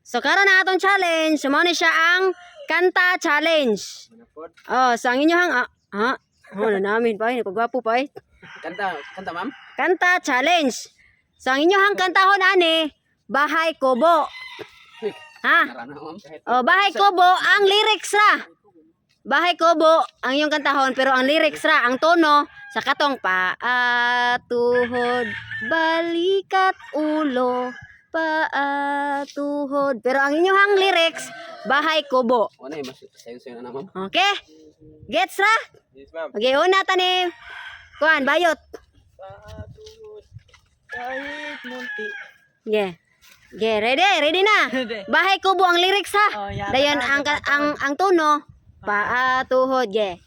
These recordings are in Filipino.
So karon na atong challenge, mo ni siya ang kanta challenge. Oh, so ang inyohang na namin pa, pagwapo pa eh. Kanta ma'am. Kanta challenge. So ang inyohang kantahon ani, Bahay Kubo. Ha? Oh, Bahay Kubo ang lyrics ra. Bahay Kubo ang iyong kantahon pero ang lyrics ra, ang tono sa katong paa, tuhod, balikat, ulo, paa, tuhod. Pero ang inyong lyrics, Bahay Kubo. Ano mas sayo-sayo na ma'am. Okay? Gets ra? Yes ma'am. Okay, una tanim. Kuan, bayot. Patuhod kahit munti. Yeah. Okay, ready na. Bahay Kubo ang lyrics ha. Dayon ang tono, paa, tuhod, yeah.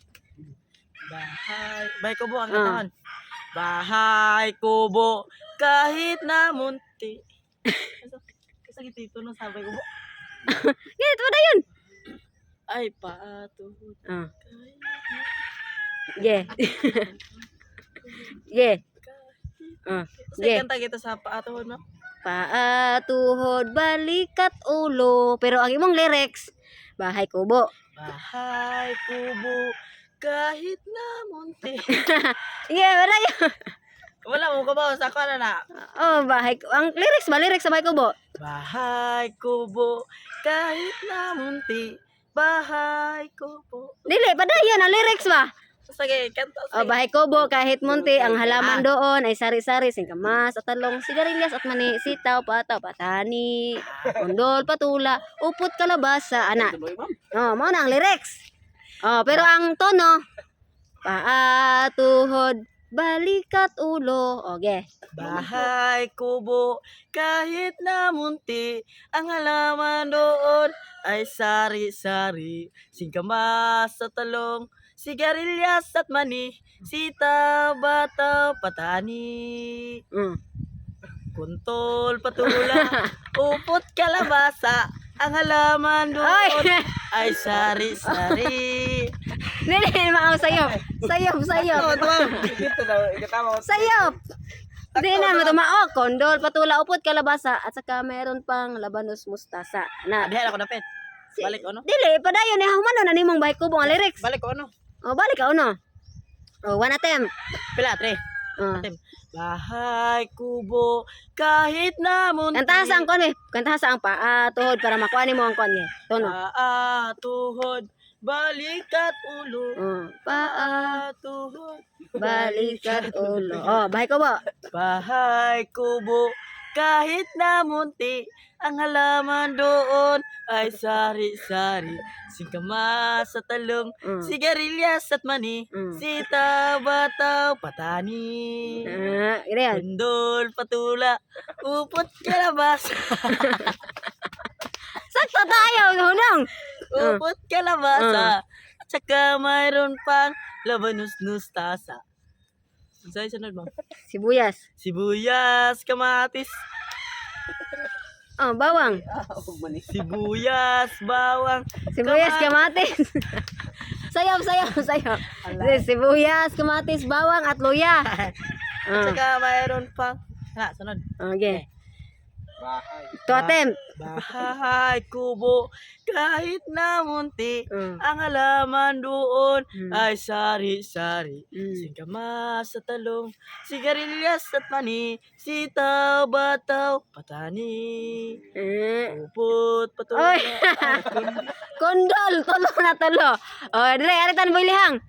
Bahay Kubo ang kantahan. Bahay Kubo kahit na munti. Kasi gitito no sa Bahay Kubo. Ganito na yun. Ay patuhod. Yeah. Yeah. Kasi Yeah. kanta kita sa patuhod no. Paa, tuhod, balikat, ulo. Pero ang imong lyrics, Bahay Kubo. Bahay Kubo kahit na munti. Yeah, wala yun. Wala mo ko ba sa kana na. Oh, ang lyrics ba? Lyrics sa Bahay Kubo. Bahay Kubo kahit na munti. Bahay Kubo. Dili, padayon ang lyrics ba? Sige, kanta Oh, Bahay Kubo kahit munti, ang halaman doon ay sari-sari, singkamas at talong, sigarilyas at mani, sitaw, pataw, patani, kundol, patula, upot, kalabasa, ana. Tuloy ma'am. Oh, mo na ang lyrics. Oh, pero ang tono, paa, tuhod, balikat, ulo. Okay. Bahay Kubo kahit na munti, ang halaman doon ay sari-sari, singkamas at talong, sigarilyas at mani, sitaw, bataw, patani, kuntol, patula, upot, kalabasa, ang halaman doon ay sari-sari. Dili, maaw, sayop. Sayop. Ito daw, ikatama ko. Sayop. Hindi na matumao. Kondol, patula, upot, kalabasa. At saka meron pang labanos, mustasa. Na. Dihan ako na pet. Balik ko no? Dili, padayon ni humano na nimong Bahay Kubo ang lyrics. Balik ko no? Oh, balik ka no. Oh, one attempt. Pila, tre. Oh. Bahay Kubo kahit na munti. Kantaha sa ang kon eh. Kantaha sa ang paa, tuhod para makuha nimo ang kon eh. Tono. Paa, tuhod, balikat ulo. Paa, Tuhod, balikat, ulo. Oh, Bahay Kubo. Bahay Kubo kahit na munti, ang halaman doon ay sari-sari, singkamas at talong, sigarilyas at mani, sitaw, bataw, patani, Ito yan. kundol, patula, upot, kalabasa, Sakto tayo, hunong. upot, kalabasa, at saka mayroon pang labanus tasa. Saan sunod mo? Sibuyas. Sibuyas, kamatis, Oh, bawang. sibuyas, bawang, Sibuyas, kamatis. Sayop. Sibuyas, kamatis, bawang at luya. Saka mayroon pang sunod. Okay. Bahay. To attempt. Bahay Kubo kahit na munti, ang halaman doon ay sari-sari, singkamas at talong, sigarilyas at mani, sitaw, bataw, patani, upot, patula, Oy. Kondol, tulo. Oh, dili ari tan bilihang.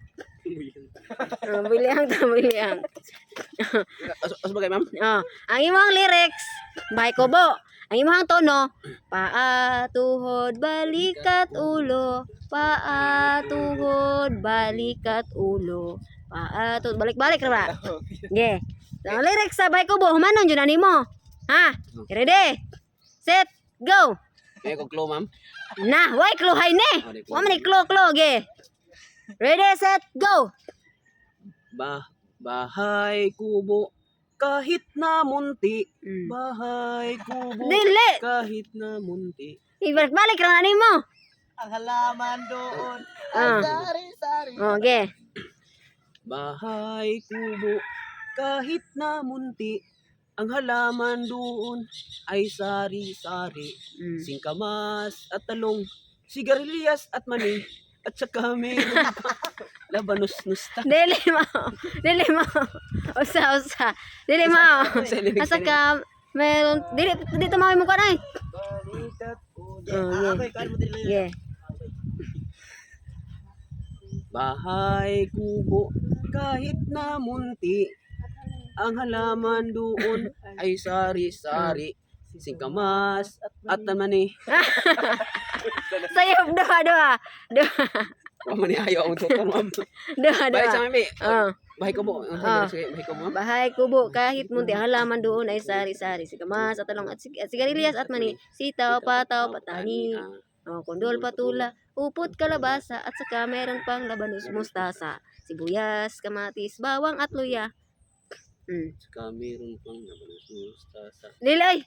Bilihang. As bagay ma'am. Oh, ang imong lyrics, Bahay Kubo. Ang imong tono, paa, tuhod, balikat, ulo. Paa, tuhod, balikat, ulo. Paa, tuhod, balik-balik ra ba? Okay. So, ang lyrics sa Bahay Kubo, humanon jud ani mo. Ha? Ready? Set, go. May ko clue ma'am. Na, why kluhay ni? Wa man ni klo, ge. Ready, set, go. Bahay Kubo kahit na munti. Bahay Kubo Dili. kahit na munti. Ibalik-balik ra na nimo. ang halaman doon ay sari-sari. Okay. Bahay Kubo kahit na munti. Ang halaman doon ay sari-sari, Mm. singkamas at talong, sigarilyas at mani, at saka mayroon pa labanos-nus ta. Dili mo. Dili mo. Usa. Dili mo. Asa ka meron dito mo mo ka na. Balikat ulo. Oh, Ako, ikaw mo din lang. Yeah. Bahay kubo kahit na munti, ang halaman doon ay sari-sari, singkamas at mani. Sayop duha. Mani ayaw ang tutor, ma'am. Duha. Balik sa mami. Oh. Bahay kubo. Bahay kubo, ma'am. Bahay kubo kahit munti ang halaman doon ay sari-sari, sikamas at talong at sigarilyas at mani, sitaw, pataw, patani, kondol, patula, upot, kalabasa at saka meron pang labanos, mustasa, sibuyas, kamatis, bawang at luya. Saka mayroon pang labanos-mustasa. Nilay.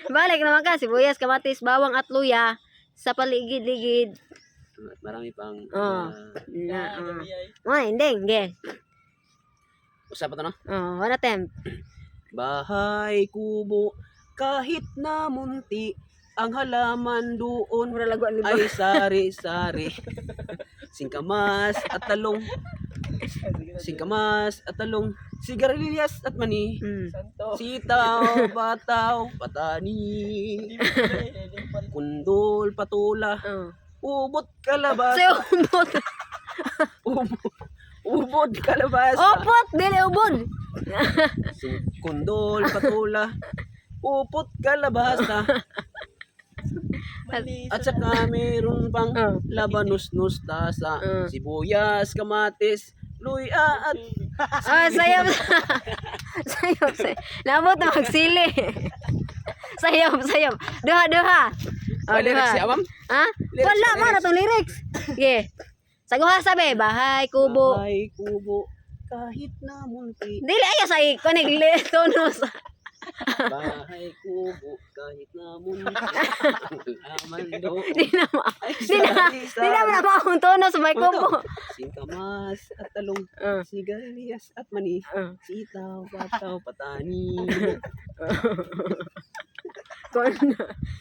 Balik naman ka, sibuyas, kamatis, bawang at luya sa paligid-ligid. At marami pang Hindi. Usapan to, no? One attempt. Bahay kubo kahit na munti, ang halaman doon Mura laguan ni ba? ay sari-sari, singkamas at talong, sigarilyas at mani, Santo. sitaw, pataw, patani, kundol, patula, ubot, kalabasa, Sa ubod. ubod, kalabasa, Opot, dili ubod. kundol, patula, upot, kalabasa, at saka meron pang labanos-mustasa, sibuyas, kamatis, luya at Sayop. Nabot na magsili. Sayop. Duha. lyrics siya, ma'am? Ha? Wala mo na itong lyrics. Yeah. Saguha sabi, bahay, kubo. Bahay kubo kahit na munti, Dili ayo sa ikonig tonos. bahay kubo kahit na munti, ang halaman doon Di na ay Di na na maong tonos sa may kubo. singkamas at talong, sigarilyas at mani, sitaw, pataw, patani,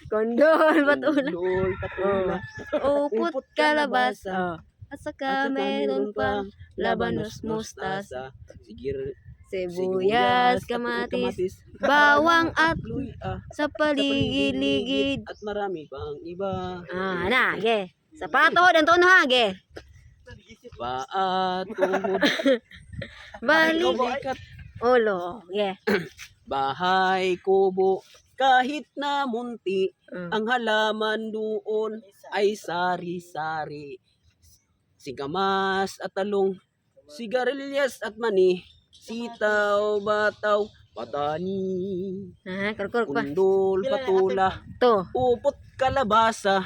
Kondol, patula. kundol, patula, Upot, kalabasa. At saka meron pang labanos, mustasa, sibuyas, kamatis, bawang at luya, sa paligid-ligid. at marami pang iba. Na, ge. Sa patod ang tono ha, ge. Paa, tuhod, Balik. Ulo, ge. bahay kubo kahit na munti, ang halaman doon ay sari-sari, singkamas at talong, sigarilyas at mani, sitaw, bataw, patani, Kurkur pa. kundol, patula, To. upot, kalabasa,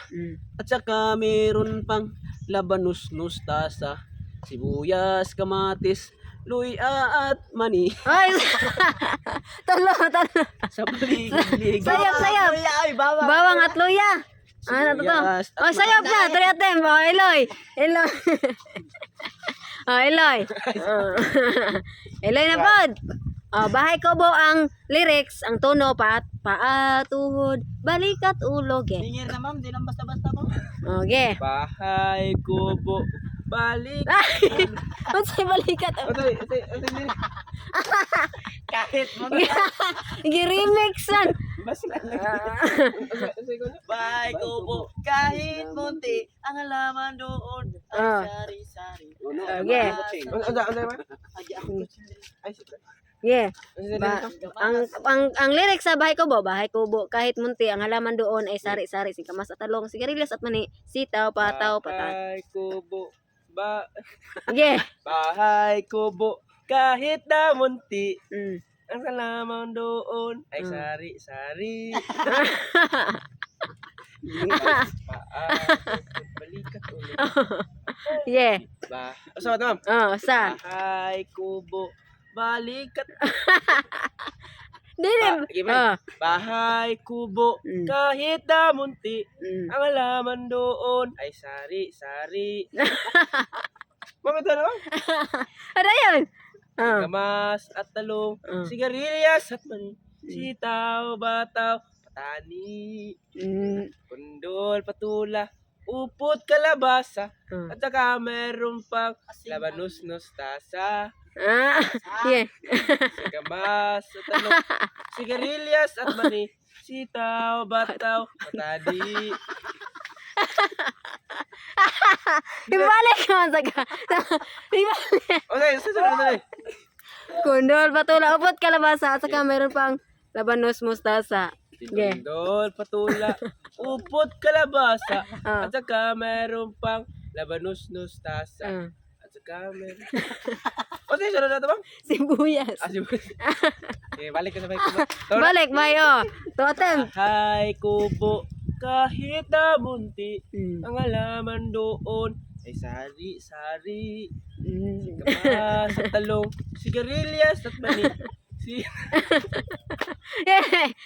at saka meron pang labanos-mustasa, sibuyas, kamatis, luya at mani, Ay, talo. sa paligid-ligid. Sayop. Ay, bawang. Bawang at luya. Ano to? Sibuyas at Oh, sayop na. Tuloy atem. Oh, Eloy. Eloy na pod. Bahay kubo ang lyrics, ang tono, paa, tuhod, balikat, ulo, ge. Tingin na ma'am, di lang basta-basta mo. Okay. Bahay kubo balik. Unsay balikat? Kahit mo Gi-remix san. bahay kubo, kahit munti, ang halaman doon Ah. ay sari-sari. Okay. Yeah. Ang lyrics sa bahay kubo, kahit munti ang halaman doon ay sari-sari, singkamas at talong, sigarilyas at mani, sitaw, pataw, patan. Bahay kubo Yeah. bahay kubo kahit na munti, Mm. ang halaman doon ay sari-sari. Balikat ulit. Yeah. So, ma'am. Sa. Bahay kubo balikat. Dili. Bahay kubo kahit na munti, ang halaman doon ay sari-sari. Ma'am, ito na, ma'am. Ano yun? Ah. singkamas at talong, Ah. sigarilyas at mani, sitaw, bataw, patani, kundol, patula, upot, kalabasa, Ah. at saka meron pang labanos, mustasa, Ah. Yeah. singkamas at talong, sigarilyas at mani, sitaw, bataw, patani. Ibalik mo sa ka. Ibalik. Okay, susunod na rin. Kundol, patula, upot, kalabasa, at saka meron pang labanos, mustasa. Yeah. Kundol, patula, upot, kalabasa, Ah. at saka meron pang labanos, mustasa, Ah. at saka meron... O, sige, sunod na ito bang? Sibuyas. Okay, balik ka sa bike ko ba? Balik, bayo. Totem. Bahay kubo, kahit na munti, Mm. ang halaman doon ay sari-sari, Mm. kamas at talong, sigarilyas at mani, Yeah.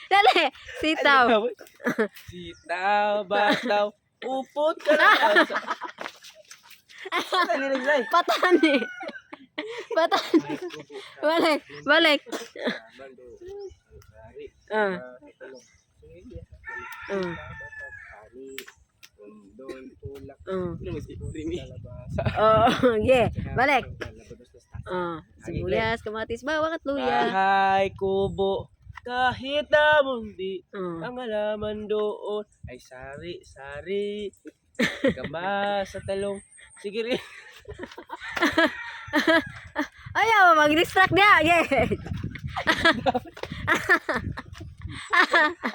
Dali. Sitaw. sitaw, bataw, upot, kalabasa. Dali, dali. Patani. Patani. Balik. Balik. Halaman doon, sari, Ah. talong, sigarilyas at mani, Ah. bataw, sari, kundol, tulak, Ah. kalabasa. Oh, yeah. Balik. Labanos, mustasa. Ah. Sibuyas, kamatis, bawang at luya. Bahay kubo, kahit na mundi, Ah. ang halaman doon ay sari-sari, kamas sa talong, sigiri. Ayaw, mag-distract niya. Yeah.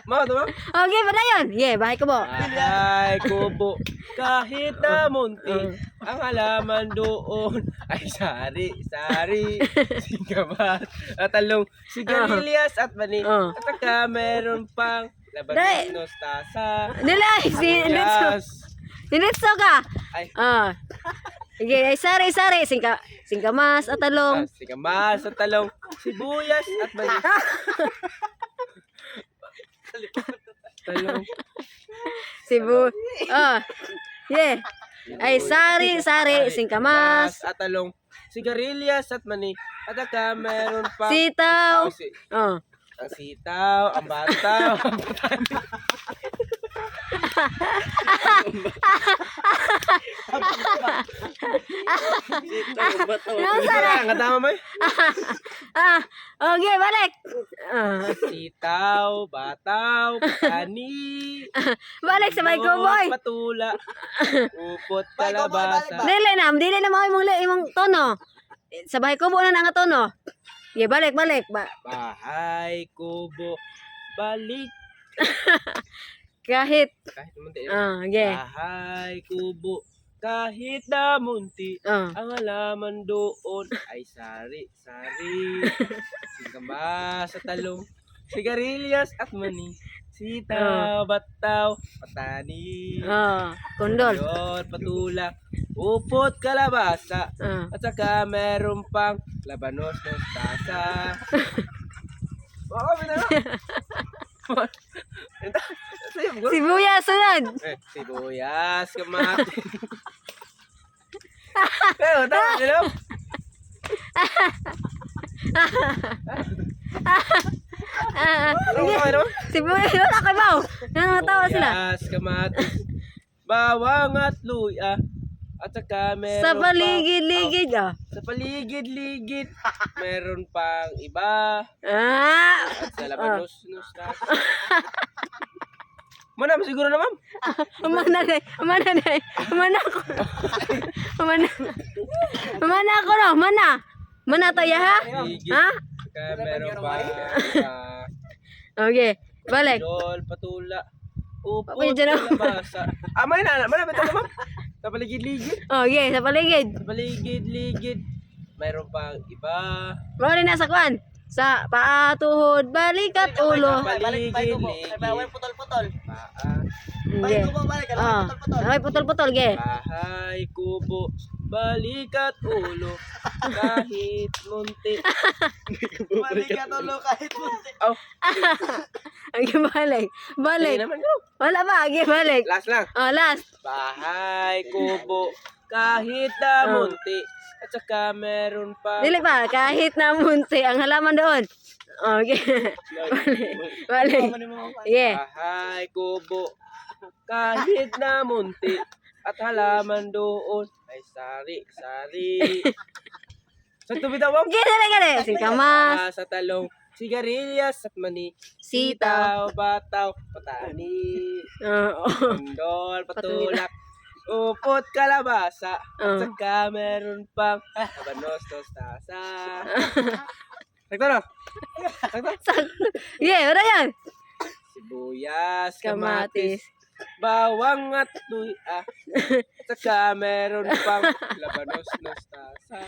Mga ito ba? Okay, pa na yun. Yeah, bahay ko mo. Bahay kubo, kahit na munti, ang halaman doon ay sari-sari, singkamas at talong, sigarilyas at mani, Ah. at saka meron pang Dai. labanos, mustasa, Nilay, si Nilitso. yes. Nilitso ka. Ay. Ah. Okay, ay sari-sari. Singkamas at talong. Singkamas at talong, sibuyas at mani. Talong. Sibu. Ah. Yeah. Ay sari-sari. Singkamas. At talong, sigarilyas at mani. At saka meron pa Sitaw. Oh. ang sitaw, ang bataw, ang patani. Ano sana? Ang tama mo eh. Ah. Okay, balik. Ah. Sitaw, bataw, patani. Balik sa may boy. Patula, upot, kalabasa. Dili na mo imong tono. Sa bahay ko na nga tono. Yeah, balik. Bahay, kubo, balik. Kahit. Kahit munti. Ah, yeah. Bahay, kubo, kahit na munti. Ah. Ang halaman doon ay sari-sari, singkamas at talong, sigarilyas at mani, sitaw, bataw, patani, Ah, kundol. kundol, patula, upot, kalabasa, Ah. at saka meron pang labanos, mustasa. Baka mo na lang. Sibuyas sunod. Sibuyas, kamatis. Pero, tama nila. Ano Okay. ba kayo? Sibuyas wala kay bao. Nangatawa sila. Sibuyas, kamatis, bawang at luya. At saka meron Sa pa- paligid-ligid ah. Sa paligid-ligid. Meron pang iba. Ah. At sa labanos, Mana, siguro na ma'am. Umana ako. Umana ako no. Mana tayo ha? Paligid. Ha? Saka meron pa Okay. Balik. dol, patula, upot, Papunta dyan ako. kalabasa. Mana ba ito ma'am? Sa paligid-ligid. Oh, yeah, sa paligid. Sa paligid-ligid. Meron pang iba. Mawali na sa kwan. Sa paa, tuhod, balik at ulo. Paligid-ligid. Putol-putol. Paa. Yeah. Ah. Okay, putol-putol, ge. Bahay, kubo, balikat ulo, kahit munti. Balikat ulo kahit munti. Oh, Okay, balik. hindi Balik. naman yun. Wala ba? Okay, balik. Last lang. Oh, last. Bahay, kubo, kahit na munti. At saka meron pa. Dili pa, kahit na munti ang halaman doon. Okay. Balik. Yeah. Bahay kubo, kahit na munti. At halaman doon ay sari-sari. Sa tubidawang Gini. Singkamas, sa talong, sigarilyas at mani, sitaw, bataw, patani, oo. kondol, patulak, upot, kalabasa, at Oh. saka meron pang labanos, tostasa. Sakto na? Sakto? Yeah, wala yan. Sibuyas, Kamatis. kamatis, bawang at luya, at saka meron pang labanos, tostasa.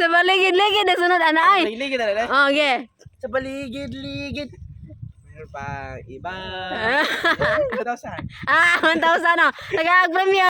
Sa baligid-ligid na sunod, ana ay. Ligid na lang. Okay. Sa paligid-ligid, meron pang iba. 1,000. 1,000 na. Nag-premium.